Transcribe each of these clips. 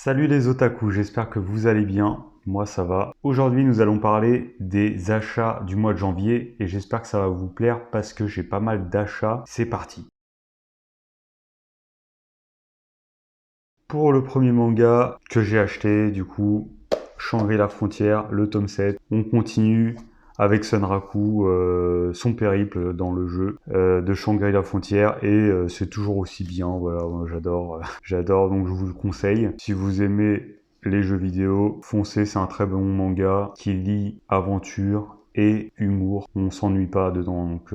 Salut les otaku, j'espère que vous allez bien. Moi ça va. Aujourd'hui nous allons parler des achats du mois de janvier et j'espère que ça va vous plaire parce que j'ai pas mal d'achats. C'est parti. Pour le premier manga que j'ai acheté, du coup, Shangri-La Frontière, le tome 7. On continue avec Sunraku, son périple dans le jeu de Shangri-La Frontière et c'est toujours aussi bien, voilà, moi, j'adore, j'adore, donc je vous le conseille. Si vous aimez les jeux vidéo, foncez, c'est un très bon manga qui lie aventure et humour. On s'ennuie pas dedans, donc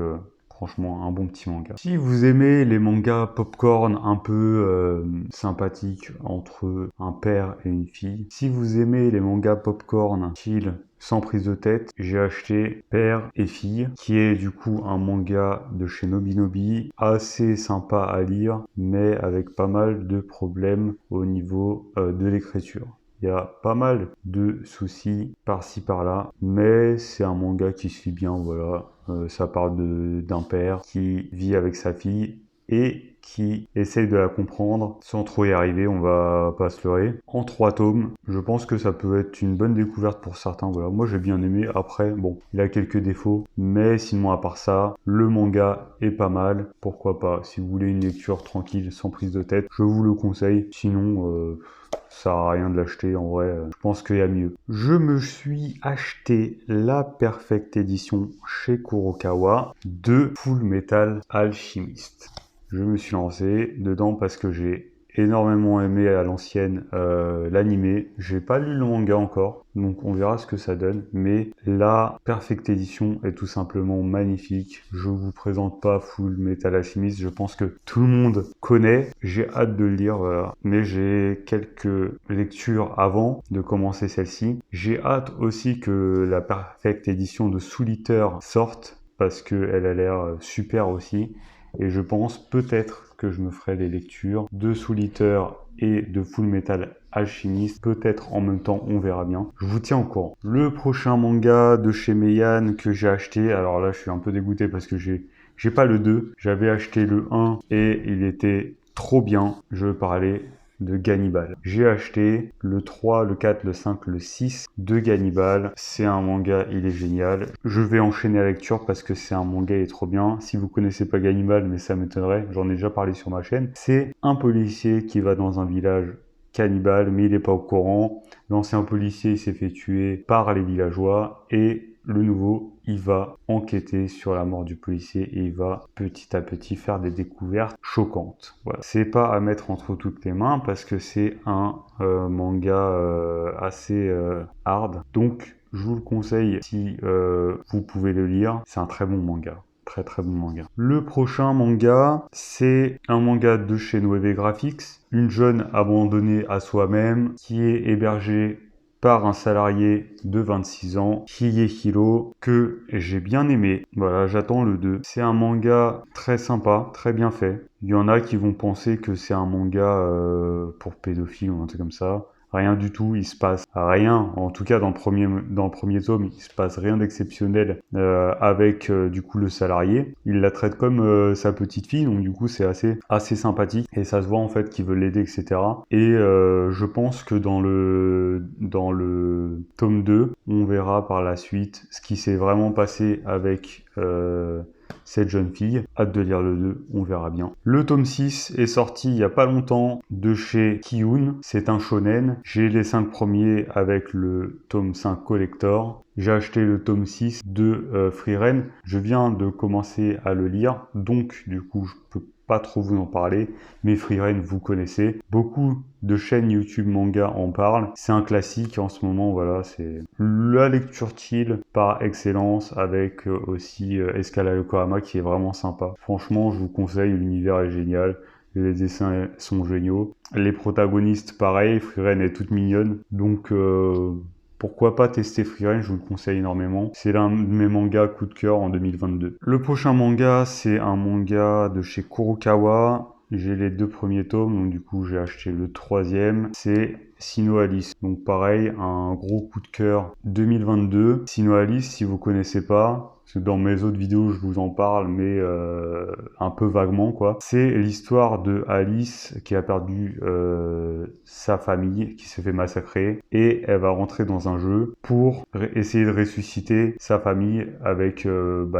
franchement, un bon petit manga. Si vous aimez les mangas popcorn un peu sympathiques entre un père et une fille, si vous aimez les mangas popcorn chill sans prise de tête, j'ai acheté Père et Fille, qui est du coup un manga de chez Nobinobi, assez sympa à lire, mais avec pas mal de problèmes au niveau de l'écriture. Il y a pas mal de soucis par-ci par-là, mais c'est un manga qui se lit bien, voilà. Ça parle d'un père qui vit avec sa fille et qui essaye de la comprendre sans trop y arriver, on va pas se leurrer. En 3 tomes, je pense que ça peut être une bonne découverte pour certains, voilà. Moi j'ai bien aimé, après, bon, il a quelques défauts, mais sinon à part ça, le manga est pas mal, pourquoi pas. Si vous voulez une lecture tranquille, sans prise de tête, je vous le conseille, sinon... ça sert à rien de l'acheter en vrai, je pense qu'il y a mieux. Je me suis acheté la Perfect Edition chez Kurokawa de Full Metal Alchemist. Je me suis lancé dedans parce que j'ai énormément aimé à l'ancienne l'animé. J'ai pas lu le manga encore, donc on verra ce que ça donne. Mais la Perfect Edition est tout simplement magnifique. Je vous présente pas Full Metal Alchemist, je pense que tout le monde connaît. J'ai hâte de le lire, voilà. Mais j'ai quelques lectures avant de commencer celle-ci. J'ai hâte aussi que la Perfect Edition de Soul Eater sorte parce qu'elle a l'air super aussi. Et je pense peut-être que je me ferai les lectures de Soul Eater et de Full Metal Alchemist, peut-être en même temps, on verra bien. Je vous tiens au courant. Le prochain manga de chez Meian que j'ai acheté, alors là je suis un peu dégoûté parce que j'ai pas le 2, j'avais acheté le 1 et il était trop bien. Je parlais de Gannibal. J'ai acheté le 3, le 4, le 5, le 6 de Gannibal. C'est un manga, il est génial. Je vais enchaîner la lecture parce que c'est un manga, il est trop bien. Si vous connaissez pas Gannibal, mais ça m'étonnerait, j'en ai déjà parlé sur ma chaîne. C'est un policier qui va dans un village cannibale, mais il n'est pas au courant. L'ancien policier il s'est fait tuer par les villageois et le nouveau, il va enquêter sur la mort du policier et il va petit à petit faire des découvertes choquantes. Voilà. C'est pas à mettre entre toutes les mains parce que c'est un manga assez hard. Donc, je vous le conseille si vous pouvez le lire. C'est un très bon manga. Très très bon manga. Le prochain manga, c'est un manga de chez Noévé Graphics. Une jeune abandonnée à soi-même qui est hébergée par un salarié de 26 ans, Higehiro, que j'ai bien aimé. Voilà, j'attends le 2. C'est un manga très sympa, très bien fait. Il y en a qui vont penser que c'est un manga pour pédophiles ou un truc comme ça. Rien du tout, il se passe rien, en tout cas dans le premier tome, il se passe rien d'exceptionnel avec du coup le salarié. Il la traite comme sa petite fille, donc du coup c'est assez sympathique et ça se voit en fait qu'il veut l'aider, etc. Et je pense que dans le tome 2, on verra par la suite ce qui s'est vraiment passé avec cette jeune fille. Hâte de lire le 2, on verra bien. Le tome 6 est sorti il y a pas longtemps de chez Kiun, c'est un shonen. J'ai les 5 premiers avec le tome 5 collector. J'ai acheté le tome 6 de Frieren. Je viens de commencer à le lire, donc du coup je peux pas trop vous en parler, mais Frieren vous connaissez. Beaucoup de chaînes YouTube manga en parlent. C'est un classique en ce moment, voilà, c'est la lecture chill par excellence avec aussi Escala Yokohama qui est vraiment sympa. Franchement, je vous conseille, l'univers est génial. Les dessins sont géniaux. Les protagonistes, pareil, Frieren est toute mignonne. Donc, pourquoi pas tester Frieren, je vous le conseille énormément. C'est l'un de mes mangas coup de cœur en 2022. Le prochain manga, c'est un manga de chez Kurokawa. J'ai les 2 premiers tomes, donc du coup j'ai acheté le 3e. C'est Sinnoh Alice. Donc pareil, un gros coup de cœur 2022. Sinnoh Alice, si vous connaissez pas, parce que dans mes autres vidéos je vous en parle, mais un peu vaguement quoi. C'est l'histoire de Alice qui a perdu sa famille, qui s'est fait massacrer, et elle va rentrer dans un jeu pour essayer de ressusciter sa famille avec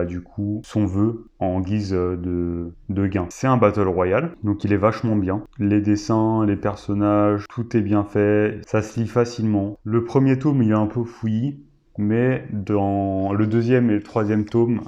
du coup son vœu en guise de gain. C'est un Battle Royale, donc il est vachement bien. Les dessins, les personnages, tout est bien fait, ça se lit facilement. Le premier tome il est un peu fouillis, mais dans le deuxième et le troisième tome,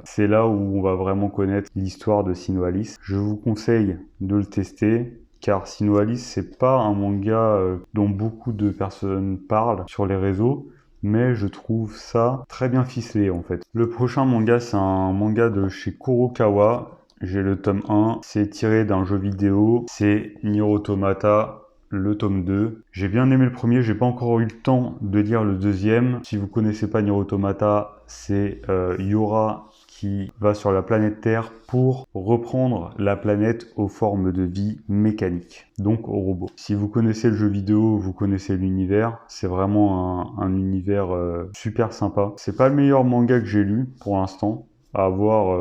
c'est là où on va vraiment connaître l'histoire de Sinoalis. Je vous conseille de le tester, car Sinoalis, c'est pas un manga dont beaucoup de personnes parlent sur les réseaux, mais je trouve ça très bien ficelé en fait. Le prochain manga, c'est un manga de chez Kurokawa. J'ai le tome 1, c'est tiré d'un jeu vidéo, c'est Nier Automata, le tome 2. J'ai bien aimé le premier, j'ai pas encore eu le temps de lire le deuxième. Si vous connaissez pas Nier Automata, c'est Yora qui va sur la planète Terre pour reprendre la planète aux formes de vie mécanique, donc aux robots. Si vous connaissez le jeu vidéo, vous connaissez l'univers, c'est vraiment un univers super sympa. C'est pas le meilleur manga que j'ai lu pour l'instant, à voir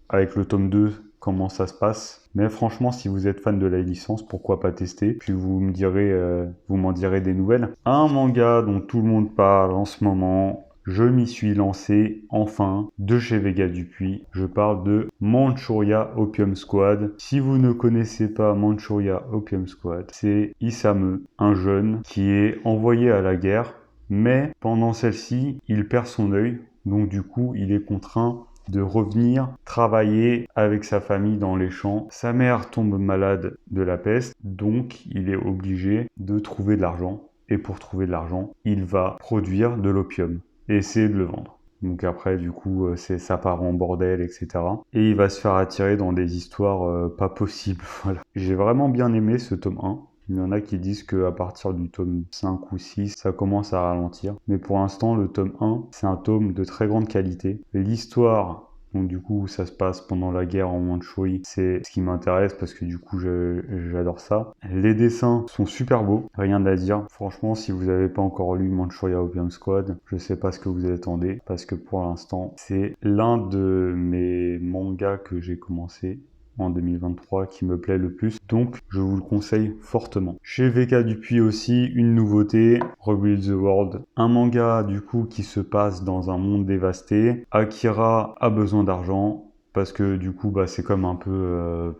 avec le tome 2 comment ça se passe. Mais franchement, si vous êtes fan de la licence, pourquoi pas tester? Puis vous m'en direz des nouvelles. Un manga dont tout le monde parle en ce moment, je m'y suis lancé, enfin, de chez Vega Dupuis. Je parle de Manchuria Opium Squad. Si vous ne connaissez pas Manchuria Opium Squad, c'est Isame, un jeune qui est envoyé à la guerre, mais pendant celle-ci, il perd son œil. Donc du coup, il est contraint de revenir travailler avec sa famille dans les champs. Sa mère tombe malade de la peste, donc il est obligé de trouver de l'argent. Et pour trouver de l'argent, il va produire de l'opium et essayer de le vendre. Donc après, du coup, ça part en bordel, etc. Et il va se faire attirer dans des histoires pas possibles. Voilà. J'ai vraiment bien aimé ce tome 1. Il y en a qui disent qu'à partir du tome 5 ou 6, ça commence à ralentir. Mais pour l'instant, le tome 1, c'est un tome de très grande qualité. L'histoire, donc du coup, ça se passe pendant la guerre en Mandchourie. C'est ce qui m'intéresse parce que du coup, j'adore ça. Les dessins sont super beaux, rien à dire. Franchement, si vous n'avez pas encore lu Manchuria Opium Squad, je sais pas ce que vous attendez parce que pour l'instant, c'est l'un de mes mangas que j'ai commencé en 2023 qui me plaît le plus, donc je vous le conseille fortement. Chez VK Dupuis aussi, une nouveauté, Rebuild the World, un manga du coup qui se passe dans un monde dévasté. Akira a besoin d'argent, parce que du coup c'est comme un peu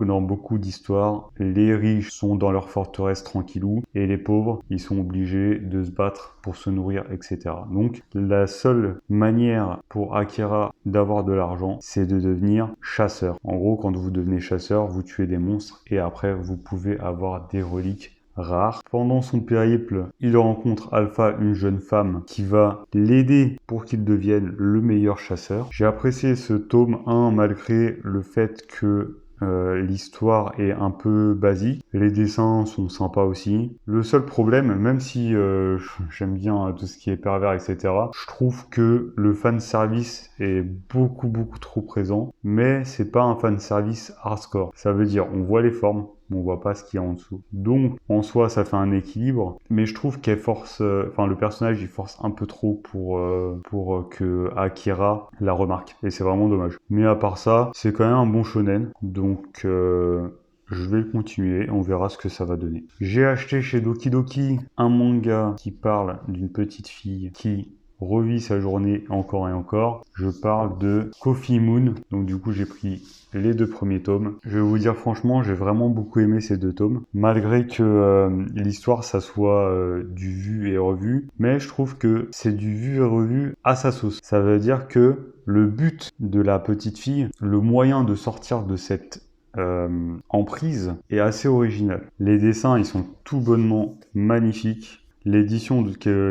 dans beaucoup d'histoires, les riches sont dans leur forteresse tranquillou et les pauvres ils sont obligés de se battre pour se nourrir, etc. Donc la seule manière pour Akira d'avoir de l'argent, c'est de devenir chasseur. En gros, quand vous devenez chasseur, vous tuez des monstres et après vous pouvez avoir des reliques rare. Pendant son périple, il rencontre Alpha, une jeune femme qui va l'aider pour qu'il devienne le meilleur chasseur. J'ai apprécié ce tome 1 malgré le fait que l'histoire est un peu basique. Les dessins sont sympas aussi. Le seul problème, même si j'aime bien tout ce qui est pervers, etc., je trouve que le fanservice est beaucoup trop présent, mais c'est pas un fanservice hardcore. Ça veut dire, on voit les formes, on voit pas ce qu'il y a en dessous. Donc, en soi, ça fait un équilibre, mais je trouve qu'elle force, le personnage, il force un peu trop pour que Akira la remarque. Et c'est vraiment dommage. Mais à part ça, c'est quand même un bon shonen, donc je vais le continuer, on verra ce que ça va donner. J'ai acheté chez Doki Doki un manga qui parle d'une petite fille qui revit sa journée encore et encore. Je parle de Coffee Moon, donc du coup j'ai pris les 2 premiers tomes. Je vais vous dire franchement, j'ai vraiment beaucoup aimé ces 2 tomes, malgré que l'histoire ça soit du vu et revu, mais je trouve que c'est du vu et revu à sa sauce. Ça veut dire que le but de la petite fille, le moyen de sortir de cette emprise est assez original. Les dessins ils sont tout bonnement magnifiques. L'édition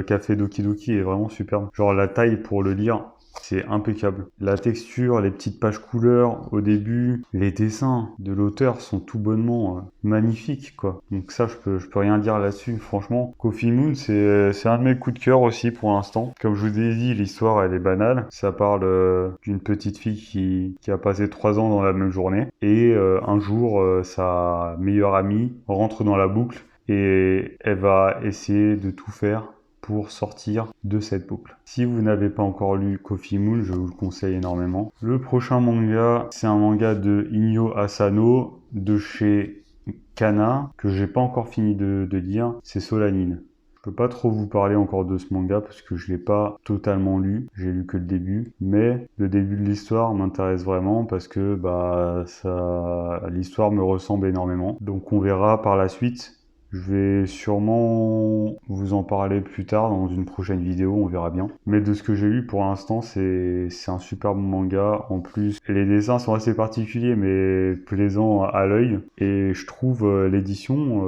qu'a fait Doki Doki est vraiment superbe. Genre la taille pour le lire, c'est impeccable. La texture, les petites pages couleurs au début, les dessins de l'auteur sont tout bonnement magnifiques, quoi. Donc ça, je peux rien dire là-dessus. Franchement, Coffee Moon, c'est un de mes coups de cœur aussi pour l'instant. Comme je vous ai dit, l'histoire, elle est banale. Ça parle d'une petite fille qui a passé 3 ans dans la même journée. Et un jour, sa meilleure amie rentre dans la boucle et elle va essayer de tout faire pour sortir de cette boucle. Si vous n'avez pas encore lu Coffee Moon, je vous le conseille énormément. Le prochain manga, c'est un manga de Inyo Asano de chez Kana que j'ai pas encore fini de lire, c'est Solanine. Je peux pas trop vous parler encore de ce manga parce que je l'ai pas totalement lu, j'ai lu que le début, mais le début de l'histoire m'intéresse vraiment parce que l'histoire me ressemble énormément. Donc on verra par la suite. Je vais sûrement vous en parler plus tard dans une prochaine vidéo, on verra bien. Mais de ce que j'ai lu pour l'instant, c'est un super bon manga. En plus, les dessins sont assez particuliers mais plaisants à l'œil. Et je trouve l'édition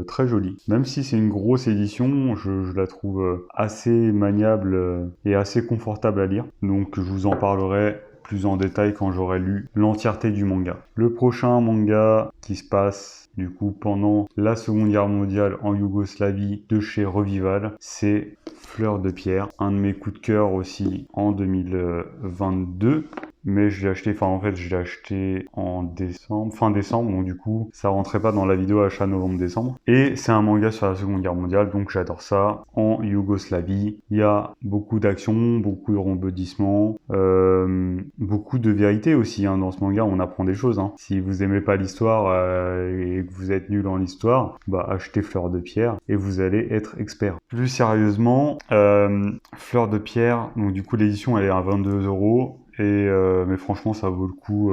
très jolie. Même si c'est une grosse édition, je la trouve assez maniable et assez confortable à lire. Donc je vous en parlerai plus en détail quand j'aurai lu l'entièreté du manga. Le prochain manga qui se passe du coup pendant la Seconde Guerre mondiale en Yougoslavie de chez Revival, c'est Fleur de Pierre, un de mes coups de cœur aussi en 2022. Mais je l'ai acheté, je l'ai acheté en décembre, fin décembre, donc du coup, ça rentrait pas dans la vidéo achat novembre-décembre. Et c'est un manga sur la Seconde Guerre mondiale, donc j'adore ça. En Yougoslavie, il y a beaucoup d'action, beaucoup de rebondissements, beaucoup de vérité aussi, hein. Dans ce manga, on apprend des choses, hein. Si vous aimez pas l'histoire et que vous êtes nul en histoire, achetez Fleur de Pierre et vous allez être expert. Plus sérieusement, Fleur de Pierre, donc du coup l'édition elle est à 22 €. Mais franchement, ça vaut le coup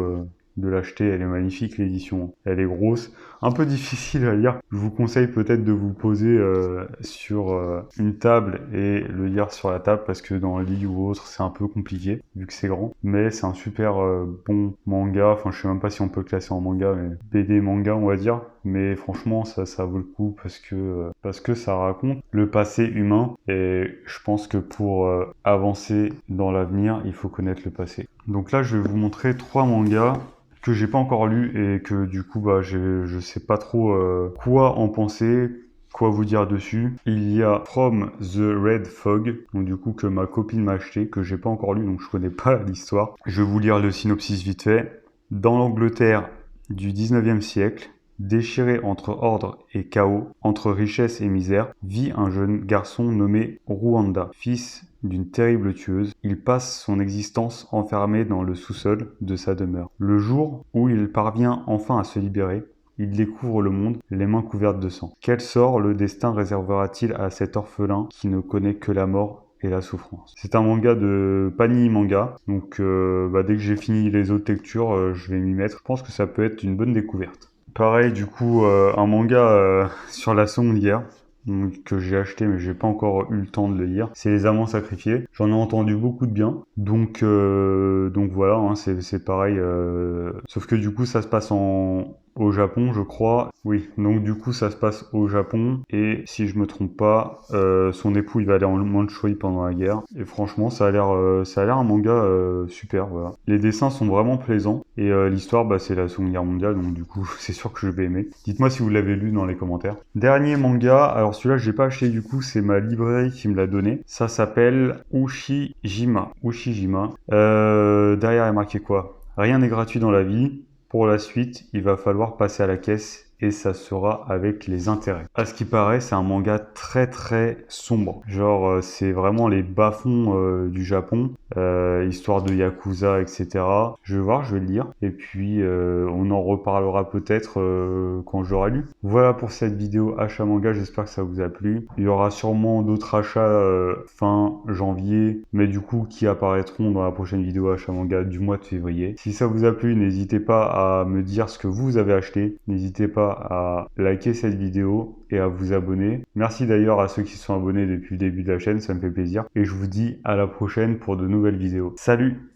de l'acheter. Elle est magnifique, l'édition. Elle est grosse, un peu difficile à lire. Je vous conseille peut-être de vous poser sur une table et le lire sur la table parce que dans le lit ou autre, c'est un peu compliqué vu que c'est grand. Mais c'est un super bon manga. Enfin, je sais même pas si on peut le classer en manga, mais BD manga, on va dire. Mais franchement, ça vaut le coup parce que ça raconte le passé humain. Et je pense que pour avancer dans l'avenir, il faut connaître le passé. Donc là, je vais vous montrer 3 mangas que j'ai pas encore lus et que du coup, je sais pas trop quoi en penser, quoi vous dire dessus. Il y a From the Red Fog, donc du coup que ma copine m'a acheté, que j'ai pas encore lu, donc je connais pas l'histoire. Je vais vous lire le synopsis vite fait. Dans l'Angleterre du 19e siècle, déchiré entre ordre et chaos, entre richesse et misère, vit un jeune garçon nommé Rwanda, fils d'une terrible tueuse. Il passe son existence enfermé dans le sous-sol de sa demeure. Le jour où il parvient enfin à se libérer, il découvre le monde, les mains couvertes de sang. Quel sort le destin réservera-t-il à cet orphelin qui ne connaît que la mort et la souffrance? C'est un manga de Panini Manga, donc dès que j'ai fini les autres lectures, je vais m'y mettre. Je pense que ça peut être une bonne découverte. Pareil, du coup, un manga sur la Seconde Guerre que j'ai acheté mais j'ai pas encore eu le temps de le lire. C'est Les Amants Sacrifiés. J'en ai entendu beaucoup de bien. Donc voilà, hein, c'est pareil. Sauf que du coup, ça se passe au Japon, je crois. Oui, donc du coup, ça se passe au Japon. Et si je me trompe pas, son époux, il va aller en Mandchourie pendant la guerre. Et franchement, ça a l'air un manga super, voilà. Les dessins sont vraiment plaisants. Et l'histoire, c'est la Seconde Guerre mondiale, donc du coup, c'est sûr que je vais aimer. Dites-moi si vous l'avez lu dans les commentaires. Dernier manga, alors celui-là, je l'ai pas acheté du coup, c'est ma librairie qui me l'a donné. Ça s'appelle Ushijima. Derrière, il est marqué quoi? Rien n'est gratuit dans la vie. Pour la suite, il va falloir passer à la caisse et ça sera avec les intérêts. À ce qui paraît, c'est un manga très très sombre. Genre, c'est vraiment les bas-fonds du Japon, histoire de Yakuza, etc. Je vais voir, je vais le lire. Et puis, on en reparlera peut-être quand je l'aurai lu. Voilà pour cette vidéo achat manga, j'espère que ça vous a plu. Il y aura sûrement d'autres achats fin janvier, mais du coup, qui apparaîtront dans la prochaine vidéo achat manga du mois de février. Si ça vous a plu, n'hésitez pas à me dire ce que vous avez acheté. N'hésitez pas à liker cette vidéo et à vous abonner. Merci d'ailleurs à ceux qui sont abonnés depuis le début de la chaîne, ça me fait plaisir. Et je vous dis à la prochaine pour de nouvelles vidéos. Salut!